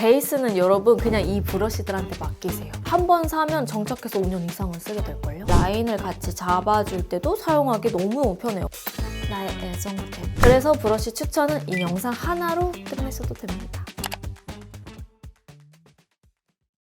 베이스는 여러분 그냥 이 브러쉬들한테 맡기세요. 한 번 사면 정착해서 5년 이상은 쓰게 될걸요? 라인을 같이 잡아줄 때도 사용하기 너무 편해요. 나의 애정템. 그래서 브러쉬 추천은 이 영상 하나로 끝내셔도 됩니다.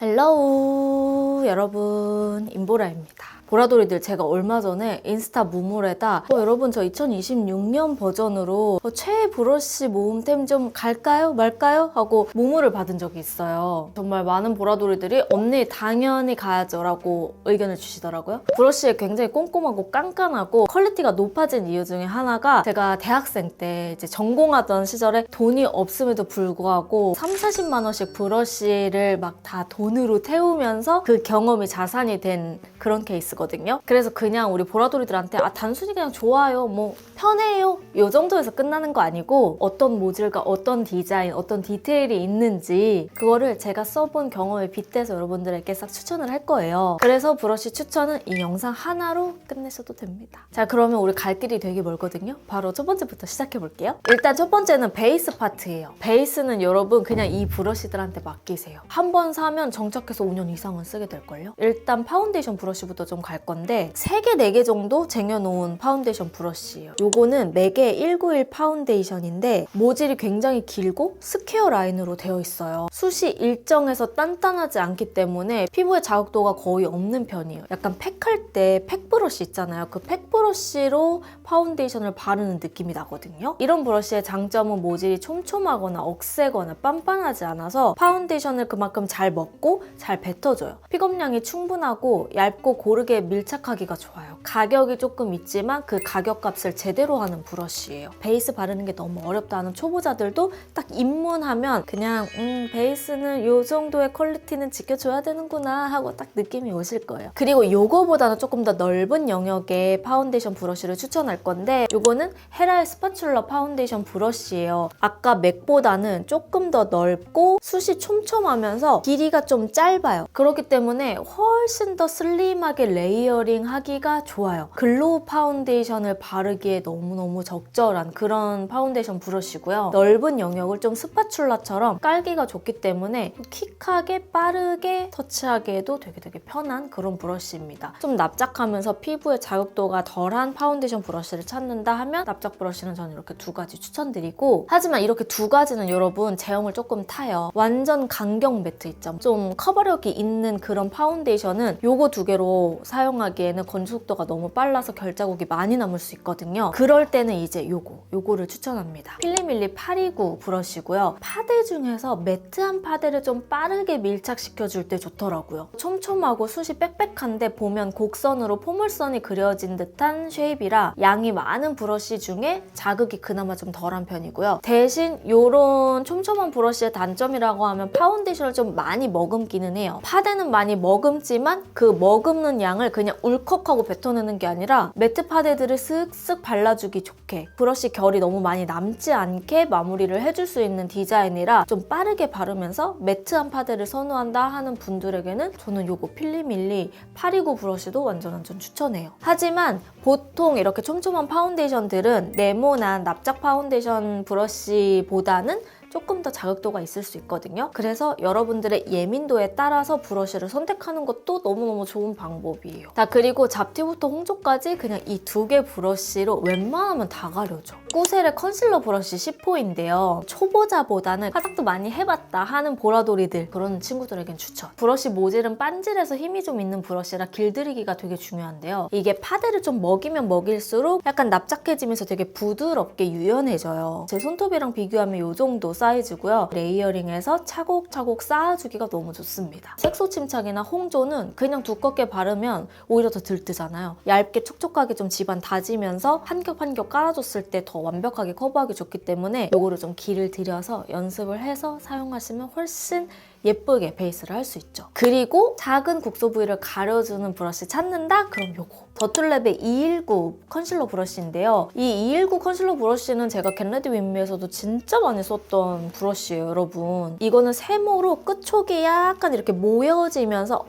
헬로우 여러분, 임보라입니다. 보라돌이들, 제가 얼마 전에 인스타 무물에다 여러분 저 2026년 버전으로 최애 브러쉬 모음템 좀 갈까요? 말까요? 하고 무물을 받은 적이 있어요. 정말 많은 보라돌이들이 언니 당연히 가야죠 라고 의견을 주시더라고요. 브러쉬에 굉장히 꼼꼼하고 깐깐하고 퀄리티가 높아진 이유 중에 하나가, 제가 대학생 때 이제 전공하던 시절에 돈이 없음에도 불구하고 30-40만 원씩 브러쉬를 막 다 돈으로 태우면서 그 경험이 자산이 된 그런 케이스거든요. 그래서 그냥 우리 보라돌이들한테 단순히 그냥 좋아요, 뭐 편해요 이 정도에서 끝나는 거 아니고, 어떤 모질과 어떤 디자인, 어떤 디테일이 있는지 그거를 제가 써본 경험에 빗대서 여러분들에게 싹 추천을 할 거예요. 그래서 브러쉬 추천은 이 영상 하나로 끝내셔도 됩니다. 자, 그러면 우리 갈 길이 되게 멀거든요. 바로 첫 번째부터 시작해 볼게요. 일단 첫 번째는 베이스 파트예요. 베이스는 여러분 그냥 이 브러쉬들한테 맡기세요. 한 번 사면 정착해서 5년 이상은 쓰게 될걸요? 일단 파운데이션 브러쉬부터 좀 갈 건데 3개, 4개 정도 쟁여놓은 파운데이션 브러쉬예요. 요거는 맥의 191 파운데이션인데 모질이 굉장히 길고 스퀘어 라인으로 되어 있어요. 숱이 일정해서 단단하지 않기 때문에 피부에 자극도가 거의 없는 편이에요. 약간 팩할 때 팩 브러쉬 있잖아요. 그 팩 브러쉬로 파운데이션을 바르는 느낌이 나거든요. 이런 브러쉬의 장점은 모질이 촘촘하거나 억세거나 빤빤하지 않아서 파운데이션을 그만큼 잘 먹고 잘 뱉어줘요. 픽업량이 충분하고 얇고 고르게 밀착하기가 좋아요. 가격이 조금 있지만 그 가격값을 제대로 하는 브러쉬예요. 베이스 바르는 게 너무 어렵다 하는 초보자들도 딱 입문하면 그냥 베이스는 이 정도의 퀄리티는 지켜줘야 되는구나 하고 딱 느낌이 오실 거예요. 그리고 이거보다는 조금 더 넓은 영역의 파운데이션 브러쉬를 추천할 건데, 이거는 헤라의 스파츌러 파운데이션 브러쉬예요. 아까 맥보다는 조금 더 넓고 숱이 촘촘하면서 길이가 좀 짧아요. 그렇기 때문에 훨씬 더 슬림하게 레이어링 하기가 좋아요. 글로우 파운데이션을 바르기에 너무너무 적절한 그런 파운데이션 브러쉬고요. 넓은 영역을 좀 스파츌라처럼 깔기가 좋기 때문에 퀵하게 빠르게 터치하기에도 되게 편한 그런 브러쉬입니다. 좀 납작하면서 피부에 자극도가 덜한 파운데이션 브러쉬를 찾는다 하면 납작 브러쉬는 저는 이렇게 2가지 추천드리고, 하지만 이렇게 2가지는 여러분 제형을 조금 타요. 완전 강경 매트 있죠? 좀 커버력이 있는 그런 파운데이션은 요거 2개로 사용하기에는 건조속도가 너무 빨라서 결자국이 많이 남을 수 있거든요. 그럴 때는 이제 요거를 추천합니다. 필리밀리 829 브러쉬고요. 파데 중에서 매트한 파데를 좀 빠르게 밀착시켜줄 때 좋더라고요. 촘촘하고 숱이 빽빽한데 보면 곡선으로 포물선이 그려진 듯한 쉐입이라 양이 많은 브러쉬 중에 자극이 그나마 좀 덜한 편이고요. 대신 요런 촘촘한 브러쉬의 단점이라고 하면 파운데이션을 좀 많이 머금기는 해요. 파데는 많이 머금지만 그 머금는 양을 그냥 울컥하고 뱉어내는 게 아니라 매트 파데들을 쓱쓱 발라주기 좋게, 브러쉬 결이 너무 많이 남지 않게 마무리를 해줄 수 있는 디자인이라 좀 빠르게 바르면서 매트한 파데를 선호한다 하는 분들에게는 저는 요거 필리밀리 829 브러쉬도 완전 추천해요. 하지만 보통 이렇게 촘촘한 파운데이션들은 네모난 납작 파운데이션 브러쉬보다는 조금 더 자극도가 있을 수 있거든요. 그래서 여러분들의 예민도에 따라서 브러쉬를 선택하는 것도 너무너무 좋은 방법이에요. 자, 그리고 잡티부터 홍조까지 그냥 이 2개 브러쉬로 웬만하면 다 가려줘. 꾸셀의 컨실러 브러쉬 10호인데요. 초보자보다는 화장도 많이 해봤다 하는 보라돌이들, 그런 친구들에겐 추천. 브러쉬 모질은 반질해서 힘이 좀 있는 브러쉬라 길들이기가 되게 중요한데요. 이게 파데를 좀 먹이면 먹일수록 약간 납작해지면서 되게 부드럽게 유연해져요. 제 손톱이랑 비교하면 이 정도 사이즈고요. 레이어링해서 차곡차곡 쌓아주기가 너무 좋습니다. 색소 침착이나 홍조는 그냥 두껍게 바르면 오히려 더 들뜨잖아요. 얇게 촉촉하게 좀 집안 다지면서 한 겹 한 겹 깔아줬을 때 더 완벽하게 커버하기 좋기 때문에 이거를 좀 기를 들여서 연습을 해서 사용하시면 훨씬 예쁘게 베이스를 할 수 있죠. 그리고 작은 국소 부위를 가려주는 브러쉬 찾는다? 그럼 요거. 더툴랩의 219 컨실러 브러쉬인데요. 이 219 컨실러 브러쉬는 제가 겟레디 윈미에서도 진짜 많이 썼던 브러쉬예요, 여러분. 이거는 세모로 끝촉이 약간 이렇게 모여지면서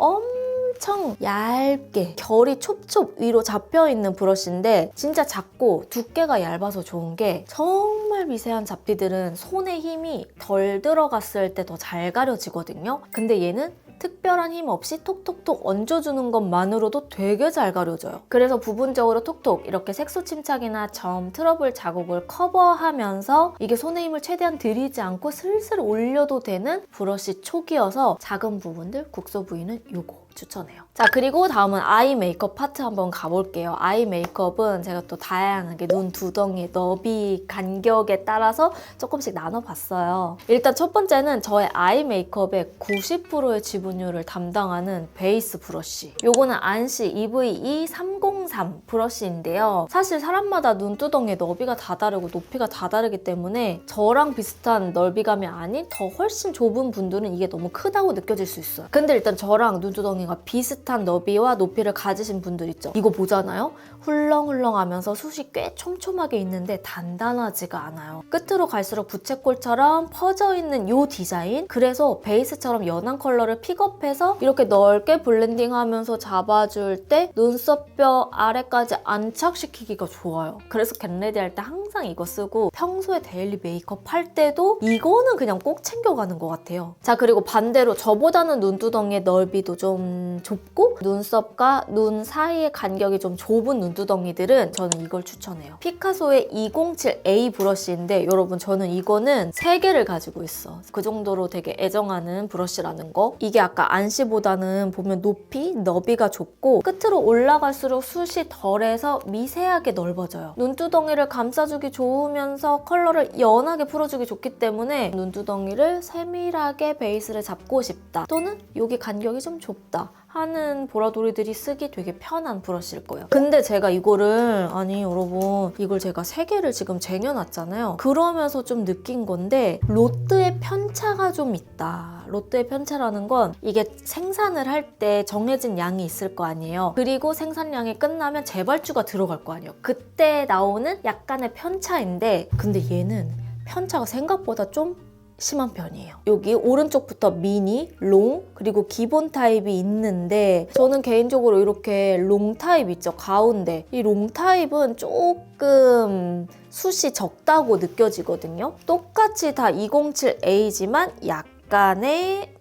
엄청 얇게 결이 촉촉 위로 잡혀있는 브러쉬인데 진짜 작고 두께가 얇아서 좋은 게 정말 미세한 잡티들은 손에 힘이 덜 들어갔을 때 더 잘 가려지거든요. 근데 얘는 특별한 힘 없이 톡톡톡 얹어주는 것만으로도 되게 잘 가려져요. 그래서 부분적으로 톡톡 이렇게 색소 침착이나 점, 트러블 자국을 커버하면서 이게 손에 힘을 최대한 들이지 않고 슬슬 올려도 되는 브러쉬 촉이어서 작은 부분들, 국소 부위는 요거 추천해요. 자, 그리고 다음은 아이 메이크업 파트 한번 가볼게요. 아이 메이크업은 제가 또 다양하게 눈 두덩이, 너비, 간격에 따라서 조금씩 나눠봤어요. 일단 첫 번째는 저의 아이 메이크업의 90%의 지분율을 담당하는 베이스 브러쉬. 요거는 안시 EVE 303 브러쉬인데요. 사실 사람마다 눈두덩이의 너비가 다 다르고 높이가 다 다르기 때문에 저랑 비슷한 넓이감이 아닌 더 훨씬 좁은 분들은 이게 너무 크다고 느껴질 수 있어요. 근데 일단 저랑 눈두덩이가 비슷한 너비와 높이를 가지신 분들 있죠. 이거 보잖아요. 훌렁훌렁하면서 숱이 꽤 촘촘하게 있는데 단단하지가 않아요. 끝으로 갈수록 부채꼴처럼 퍼져있는 이 디자인. 그래서 베이스처럼 연한 컬러를 픽업해서 이렇게 넓게 블렌딩하면서 잡아줄 때 눈썹뼈 아래까지 안착시키기가 좋아요. 그래서 겟레디 할 때 항상 이거 쓰고 평소에 데일리 메이크업 할 때도 이거는 그냥 꼭 챙겨가는 것 같아요. 자, 그리고 반대로 저보다는 눈두덩이의 넓이도 좀 좁고 눈썹과 눈 사이의 간격이 좀 좁은 눈두덩이들은 저는 이걸 추천해요. 피카소의 207A 브러쉬인데 여러분 저는 이거는 3개를 가지고 있어. 그 정도로 되게 애정하는 브러쉬라는 거. 이게 아까 안시보다는 보면 높이, 너비가 좁고 끝으로 올라갈수록 숱이 덜해서 미세하게 넓어져요. 눈두덩이를 감싸주기 좋으면서 컬러를 연하게 풀어주기 좋기 때문에 눈두덩이를 세밀하게 베이스를 잡고 싶다. 또는 여기 간격이 좀 좁다 하는 보라돌이들이 쓰기 되게 편한 브러쉬일 거예요. 근데 제가 이거를 아니 여러분 이걸 제가 3개를 지금 쟁여놨잖아요. 그러면서 좀 느낀 건데 롯데의 편차가 좀 있다. 롯데의 편차라는 건 이게 생산을 할 때 정해진 양이 있을 거 아니에요. 그리고 생산량이 끝나면 재발주가 들어갈 거 아니에요. 그때 나오는 약간의 편차인데 근데 얘는 편차가 생각보다 좀 심한 편이에요. 여기 오른쪽부터 미니, 롱, 그리고 기본 타입이 있는데 저는 개인적으로 이렇게 롱 타입 있죠, 가운데. 이 롱 타입은 조금 숱이 적다고 느껴지거든요. 똑같이 다 207A지만 약간의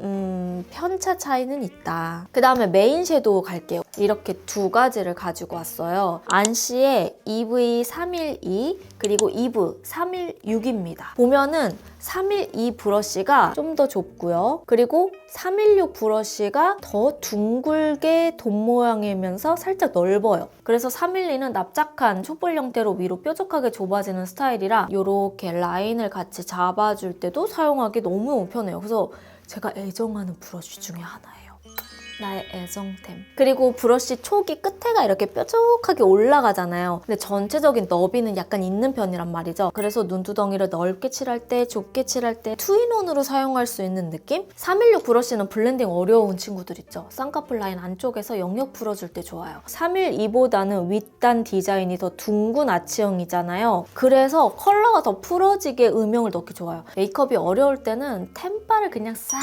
편차 차이는 있다. 그 다음에 메인 섀도우 갈게요. 이렇게 2가지를 가지고 왔어요. 안시의 EV312 그리고 이브 316입니다. 보면은 312 브러쉬가 좀 더 좁고요. 그리고 316 브러쉬가 더 둥글게 돈 모양이면서 살짝 넓어요. 그래서 312는 납작한 촛불 형태로 위로 뾰족하게 좁아지는 스타일이라 이렇게 라인을 같이 잡아줄 때도 사용하기 너무 편해요. 그래서 제가 애정하는 브러쉬 중에 하나예요. 나의 애정템. 그리고 브러쉬 촉이 끝에가 이렇게 뾰족하게 올라가잖아요. 근데 전체적인 너비는 약간 있는 편이란 말이죠. 그래서 눈두덩이를 넓게 칠할 때, 좁게 칠할 때 투인원으로 사용할 수 있는 느낌? 316 브러쉬는 블렌딩 어려운 친구들 있죠. 쌍꺼풀 라인 안쪽에서 영역 풀어줄 때 좋아요. 312보다는 윗단 디자인이 더 둥근 아치형이잖아요. 그래서 컬러가 더 풀어지게 음영을 넣기 좋아요. 메이크업이 어려울 때는 템바를 그냥 싹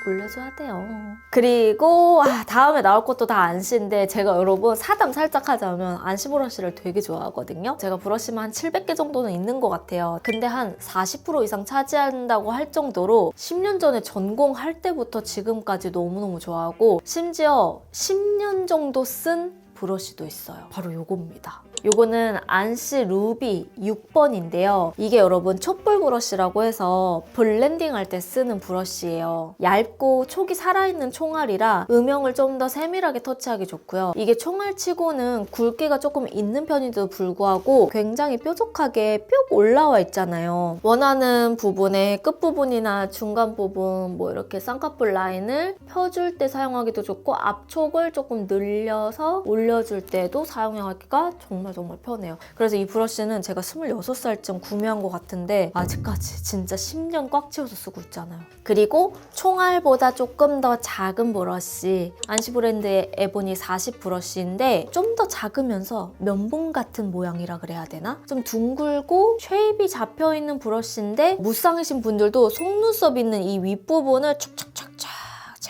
올려줘야 돼요. 그리고 다음에 나올 것도 다 안시인데 제가 여러분 사담 살짝 하자면 안시 브러쉬를 되게 좋아하거든요. 제가 브러쉬만 한 700개 정도는 있는 것 같아요. 근데 한 40% 이상 차지한다고 할 정도로 10년 전에 전공할 때부터 지금까지 너무너무 좋아하고 심지어 10년 정도 쓴 브러쉬도 있어요. 바로 요겁니다. 요거는 안시 루비 6번인데요. 이게 여러분 촛불 브러쉬라고 해서 블렌딩 할 때 쓰는 브러쉬예요. 얇고 촉이 살아있는 총알이라 음영을 좀 더 세밀하게 터치하기 좋고요. 이게 총알치고는 굵기가 조금 있는 편인데도 불구하고 굉장히 뾰족하게 뿅 올라와 있잖아요. 원하는 부분의 끝부분이나 중간 부분 뭐 이렇게 쌍꺼풀 라인을 펴줄 때 사용하기도 좋고 앞촉을 조금 늘려서 올려줄 때도 사용하기가 정말 편해요. 그래서 이 브러쉬는 제가 26살쯤 구매한 것 같은데 아직까지 진짜 10년 꽉 채워서 쓰고 있잖아요. 그리고 총알보다 조금 더 작은 브러쉬 안시 브랜드의 에보니 40 브러쉬인데 좀 더 작으면서 면봉 같은 모양이라 그래야 되나? 좀 둥글고 쉐입이 잡혀있는 브러쉬인데 무쌍이신 분들도 속눈썹 있는 이 윗부분을 촥촥촥촥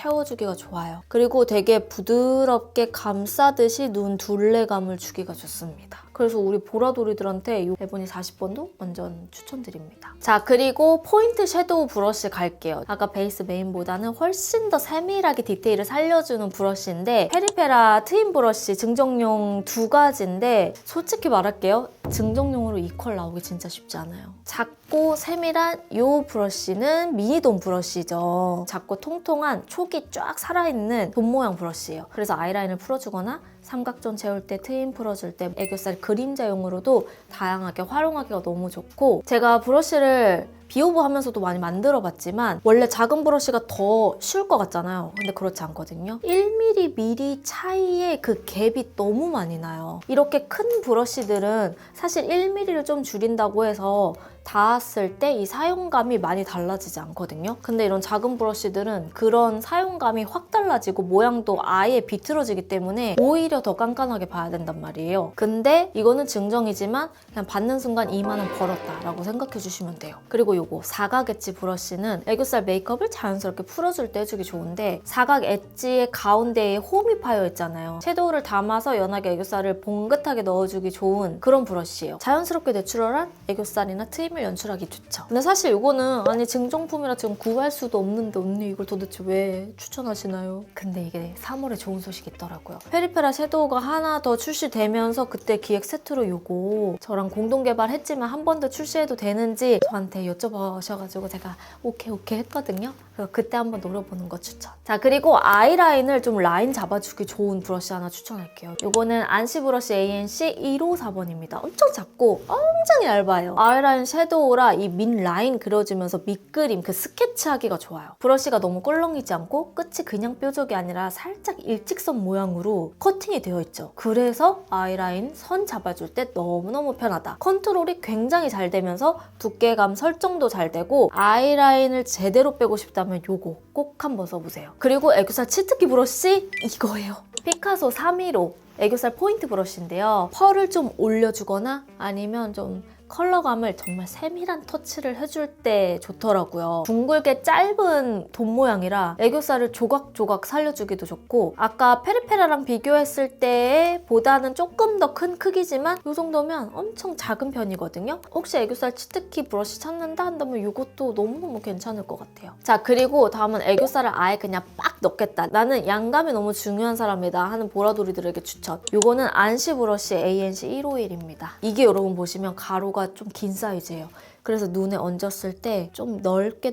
채워주기가 좋아요. 그리고 되게 부드럽게 감싸듯이 눈 둘레감을 주기가 좋습니다. 그래서 우리 보라돌이들한테 이 에보니 40번도 완전 추천드립니다. 자, 그리고 포인트 섀도우 브러쉬 갈게요. 아까 베이스 메인보다는 훨씬 더 세밀하게 디테일을 살려주는 브러쉬인데 페리페라 트윈 브러쉬 증정용 2가지인데 솔직히 말할게요. 증정용으로 이 컬 나오기 진짜 쉽지 않아요. 작고 세밀한 이 브러쉬는 미니돔 브러쉬죠. 작고 통통한 촉이 쫙 살아있는 돔 모양 브러쉬예요. 그래서 아이라인을 풀어주거나 삼각존 채울 때, 트임 풀어줄 때, 애교살 그림자용으로도 다양하게 활용하기가 너무 좋고 제가 브러쉬를 비오브 하면서도 많이 만들어봤지만 원래 작은 브러쉬가 더 쉬울 것 같잖아요. 근데 그렇지 않거든요. 1mm 미리 차이의 그 갭이 너무 많이 나요. 이렇게 큰 브러쉬들은 사실 1mm를 좀 줄인다고 해서 닿았을 때 이 사용감이 많이 달라지지 않거든요. 근데 이런 작은 브러쉬들은 그런 사용감이 확 달라지고 모양도 아예 비틀어지기 때문에 오히려 더 깐깐하게 봐야 된단 말이에요. 근데 이거는 증정이지만 그냥 받는 순간 2만 원 벌었다라고 생각해 주시면 돼요. 그리고 요거 사각 엣지 브러쉬는 애교살 메이크업을 자연스럽게 풀어줄 때 해주기 좋은데 사각 엣지의 가운데에 홈이 파여 있잖아요. 섀도우를 담아서 연하게 애교살을 봉긋하게 넣어주기 좋은 그런 브러쉬예요. 자연스럽게 내추럴한 애교살이나 트임을 연출하기 좋죠. 근데 사실 이거는 아니 증정품이라 지금 구할 수도 없는데 언니 이걸 도대체 왜 추천하시나요? 근데 이게 3월에 좋은 소식이 있더라고요. 페리페라 섀도우가 하나 더 출시되면서 그때 기획 세트로 이거 저랑 공동 개발했지만 한 번 더 출시해도 되는지 저한테 여쭤보셔가지고 제가 오케이 했거든요. 그래서 그때 한번 노려보는 거 추천. 자, 그리고 아이라인을 좀 라인 잡아주기 좋은 브러쉬 하나 추천할게요. 이거는 안시 브러쉬 ANC 154번입니다. 엄청 작고 엄청 얇아요. 아이라인 섀도우라 이 밑 라인 그려주면서 밑그림 그 스케치하기가 좋아요. 브러쉬가 너무 꿀렁이지 않고 끝이 그냥 뾰족이 아니라 살짝 일직선 모양으로 커팅이 되어 있죠. 그래서 아이라인 선 잡아줄 때 너무너무 편하다. 컨트롤이 굉장히 잘 되면서 두께감 설정도 잘 되고 아이라인을 제대로 빼고 싶다면 요거 꼭 한번 써보세요. 그리고 애교살 치트키 브러쉬 이거예요. 피카소 315 애교살 포인트 브러쉬인데요. 펄을 좀 올려주거나 아니면 좀 컬러감을 정말 세밀한 터치를 해줄 때 좋더라고요. 둥글게 짧은 돔 모양이라 애교살을 조각조각 살려주기도 좋고 아까 페리페라랑 비교했을 때 보다는 조금 더 큰 크기지만 이 정도면 엄청 작은 편이거든요. 혹시 애교살 치트키 브러쉬 찾는다 한다면 이것도 너무너무 괜찮을 것 같아요. 자, 그리고 다음은 애교살을 아예 그냥 빡 넣겠다. 나는 양감이 너무 중요한 사람이다 하는 보라돌이들에게 추천. 이거는 안시 브러쉬 ANC 151입니다. 이게 여러분 보시면 가로가 좀 긴 사이즈예요. 그래서 눈에 얹었을 때 좀 넓게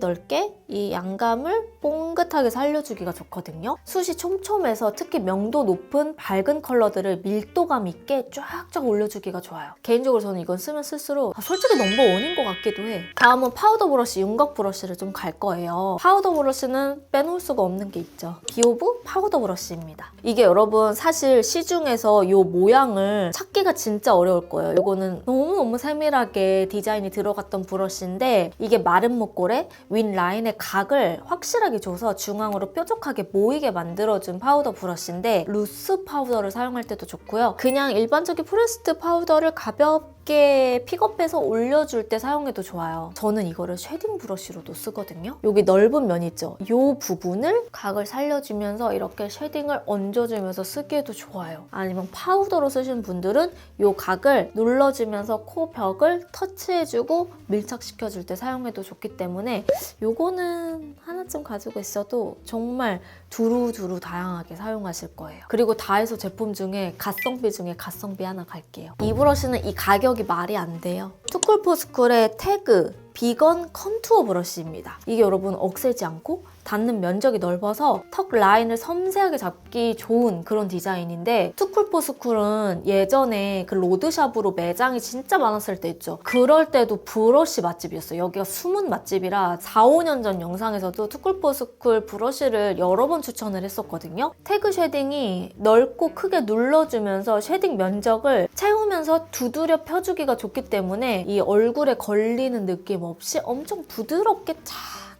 이 양감을 뽕긋하게 살려주기가 좋거든요. 숱이 촘촘해서 특히 명도 높은 밝은 컬러들을 밀도감 있게 쫙쫙 올려주기가 좋아요. 개인적으로 저는 이건 쓰면 쓸수록 솔직히 넘버원인 것 같기도 해. 다음은 파우더 브러쉬, 윤곽 브러쉬를 좀 갈 거예요. 파우더 브러쉬는 빼놓을 수가 없는 게 있죠. 비오브 파우더 브러쉬입니다. 이게 여러분 사실 시중에서 이 모양을 찾기가 진짜 어려울 거예요. 이거는 너무너무 세밀하게 디자인이 들어갔던 브러쉬인데 이게 마른 목골에 윗 라인의 각을 확실하게 줘서 중앙으로 뾰족하게 모이게 만들어준 파우더 브러쉬인데 루스 파우더를 사용할 때도 좋고요. 그냥 일반적인 프레스드 파우더를 가볍게 픽업해서 올려줄 때 사용해도 좋아요. 저는 이거를 쉐딩 브러쉬로도 쓰거든요. 여기 넓은 면 있죠? 이 부분을 각을 살려주면서 이렇게 쉐딩을 얹어주면서 쓰기에도 좋아요. 아니면 파우더로 쓰시는 분들은 이 각을 눌러주면서 코 벽을 터치해주고 밀착시켜줄 때 사용해도 좋기 때문에 이거는 하나쯤 가지고 있어도 정말 두루두루 다양하게 사용하실 거예요. 그리고 다이소 제품 중에 가성비 하나 갈게요. 이 브러쉬는 이 가격이 말이 안 돼요. 투쿨포스쿨의 태그 비건 컨투어 브러쉬입니다. 이게 여러분 억세지 않고 닿는 면적이 넓어서 턱 라인을 섬세하게 잡기 좋은 그런 디자인인데 투쿨포스쿨은 예전에 그 로드샵으로 매장이 진짜 많았을 때 있죠. 그럴 때도 브러쉬 맛집이었어요. 여기가 숨은 맛집이라 4, 5년 전 영상에서도 투쿨포스쿨 브러쉬를 여러 번 추천을 했었거든요. 태그 쉐딩이 넓고 크게 눌러주면서 쉐딩 면적을 채우면서 두드려 펴주기가 좋기 때문에 이 얼굴에 걸리는 느낌 없이 엄청 부드럽게 착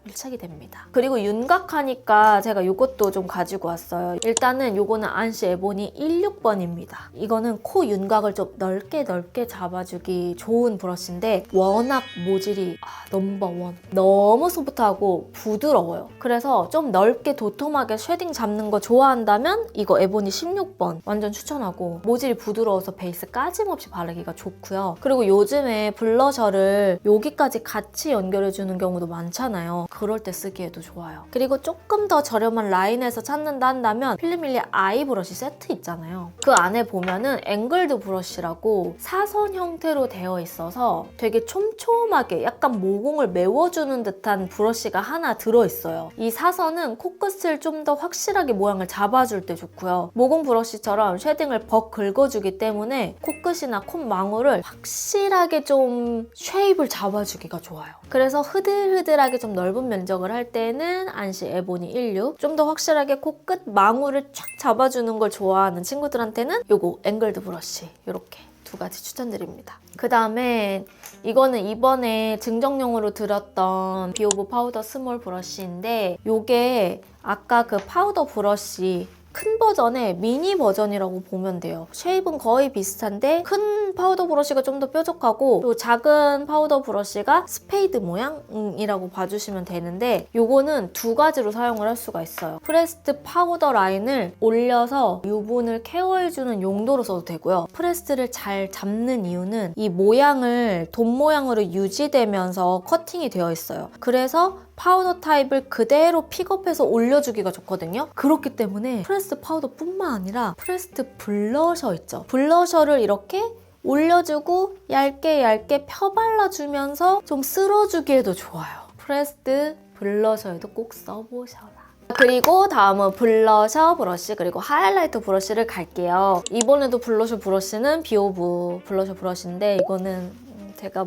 밀착이 됩니다. 그리고 윤곽하니까 제가 이것도 좀 가지고 왔어요. 일단은 이거는 안시 에보니 16번입니다. 이거는 코 윤곽을 좀 넓게 잡아주기 좋은 브러쉬인데 워낙 모질이 넘버원. 너무 소프트하고 부드러워요. 그래서 좀 넓게 도톰하게 쉐딩 잡는 거 좋아한다면 이거 에보니 16번 완전 추천하고, 모질이 부드러워서 베이스 까짐없이 바르기가 좋고요. 그리고 요즘에 블러셔를 여기까지 같이 연결해주는 경우도 많잖아요. 그럴 때 쓰기에도 좋아요. 그리고 조금 더 저렴한 라인에서 찾는다 한다면 필리밀리 아이 브러쉬 세트 있잖아요. 그 안에 보면은 앵글드 브러쉬라고 사선 형태로 되어 있어서 되게 촘촘하게 약간 모공을 메워주는 듯한 브러쉬가 하나 들어있어요. 이 사선은 코끝을 좀 더 확실하게 모양을 잡아줄 때 좋고요. 모공 브러쉬처럼 쉐딩을 벅 긁어주기 때문에 코끝이나 콧망울을 확실하게 좀 쉐입을 잡아주기가 좋아요. 그래서 흐들흐들하게 좀 넓은 면적을 할 때는 안시 에보니 16, 좀 더 확실하게 코끝 망울을 쫙 잡아주는 걸 좋아하는 친구들한테는 요거 앵글드 브러쉬 이렇게 두 가지 추천드립니다. 그 다음에 이거는 이번에 증정용으로 드렸던 비오브 파우더 스몰 브러쉬인데, 요게 아까 그 파우더 브러쉬 큰 버전의 미니 버전이라고 보면 돼요. 쉐입은 거의 비슷한데 큰 파우더 브러쉬가 좀 더 뾰족하고, 또 작은 파우더 브러쉬가 스페이드 모양이라고 봐주시면 되는데, 요거는 두 가지로 사용을 할 수가 있어요. 프레스드 파우더 라인을 올려서 유분을 케어해주는 용도로 써도 되고요. 프레스드를 잘 잡는 이유는 이 모양을 돔 모양으로 유지되면서 커팅이 되어 있어요. 그래서 파우더 타입을 그대로 픽업해서 올려주기가 좋거든요. 그렇기 때문에 프레스드 파우더뿐만 아니라 프레스드 블러셔 있죠. 블러셔를 이렇게 올려주고 얇게 펴발라주면서 좀 쓸어주기에도 좋아요. 프레스드 블러셔에도 꼭 써보셔라. 그리고 다음은 블러셔 브러쉬 그리고 하이라이터 브러쉬를 갈게요. 이번에도 블러셔 브러쉬는 비오브 블러셔 브러쉬인데, 이거는 제가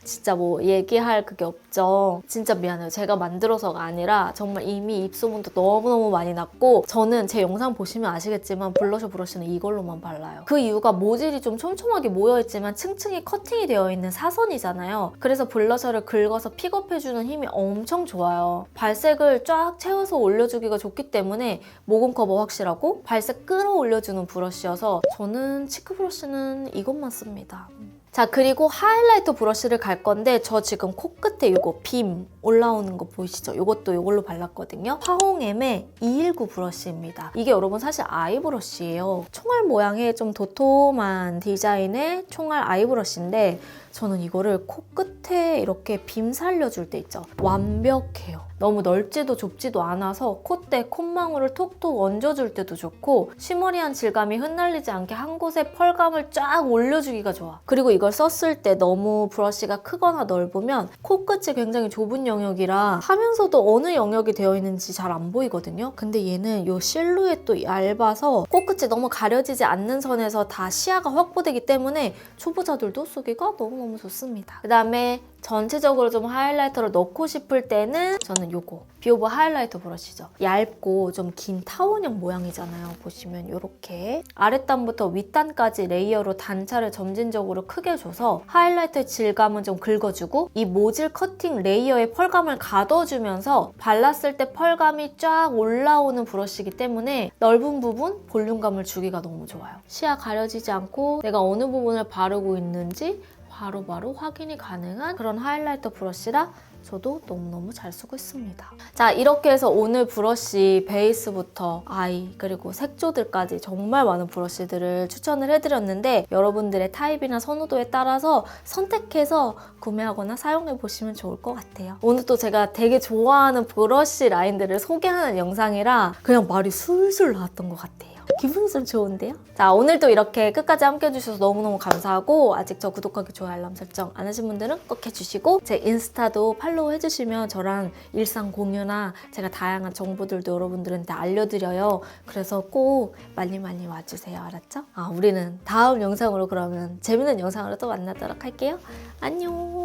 진짜 얘기할 그게 없죠. 진짜 미안해요. 제가 만들어서가 아니라 정말 이미 입소문도 너무너무 많이 났고, 저는 제 영상 보시면 아시겠지만 블러셔 브러쉬는 이걸로만 발라요. 그 이유가 모질이 좀 촘촘하게 모여있지만 층층이 커팅이 되어 있는 사선이잖아요. 그래서 블러셔를 긁어서 픽업해주는 힘이 엄청 좋아요. 발색을 쫙 채워서 올려주기가 좋기 때문에 모공 커버 확실하고 발색 끌어올려주는 브러쉬여서 저는 치크 브러쉬는 이것만 씁니다. 자, 그리고 하이라이터 브러쉬를 갈 건데, 저 지금 코끝에 이거 빔 올라오는 거 보이시죠? 이것도 이걸로 발랐거든요. 화홍엠의 219 브러쉬입니다. 이게 여러분 사실 아이 브러쉬예요. 총알 모양의 좀 도톰한 디자인의 총알 아이 브러쉬인데, 저는 이거를 코끝에 이렇게 빔 살려줄 때 있죠. 완벽해요. 너무 넓지도 좁지도 않아서 콧대, 콧망울을 톡톡 얹어줄 때도 좋고, 쉬머리한 질감이 흩날리지 않게 한 곳에 펄감을 쫙 올려주기가 좋아. 그리고 이걸 썼을 때 너무 브러쉬가 크거나 넓으면 코끝이 굉장히 좁은 영역이라 하면서도 어느 영역이 되어 있는지 잘 안 보이거든요. 근데 얘는 이 실루엣도 얇아서 코끝이 너무 가려지지 않는 선에서 다 시야가 확보되기 때문에 초보자들도 쓰기가 너무너무 좋습니다. 그 다음에 전체적으로 좀 하이라이터를 넣고 싶을 때는 저는 요거 비오브 하이라이터 브러쉬죠. 얇고 좀 긴 타원형 모양이잖아요. 보시면 이렇게 아랫단부터 윗단까지 레이어로 단차를 점진적으로 크게 줘서 하이라이터의 질감은 좀 긁어주고, 이 모질 커팅 레이어의 펄감을 가둬주면서 발랐을 때 펄감이 쫙 올라오는 브러쉬이기 때문에 넓은 부분 볼륨감을 주기가 너무 좋아요. 시야 가려지지 않고 내가 어느 부분을 바르고 있는지 바로바로 확인이 가능한 그런 하이라이터 브러쉬라 저도 너무너무 잘 쓰고 있습니다. 자, 이렇게 해서 오늘 브러쉬 베이스부터 아이 그리고 색조들까지 정말 많은 브러쉬들을 추천을 해드렸는데, 여러분들의 타입이나 선호도에 따라서 선택해서 구매하거나 사용해보시면 좋을 것 같아요. 오늘 또 제가 되게 좋아하는 브러쉬 라인들을 소개하는 영상이라 그냥 말이 술술 나왔던 것 같아요. 기분이 좀 좋은데요? 자, 오늘도 이렇게 끝까지 함께 해주셔서 너무너무 감사하고, 아직 저 구독하기, 좋아요, 알람 설정 안 하신 분들은 꼭 해주시고, 제 인스타도 팔로우 해주시면 저랑 일상 공유나 제가 다양한 정보들도 여러분들한테 알려드려요. 그래서 꼭 많이 와주세요. 알았죠? 우리는 다음 영상으로 그러면 재밌는 영상으로 또 만나도록 할게요. 안녕!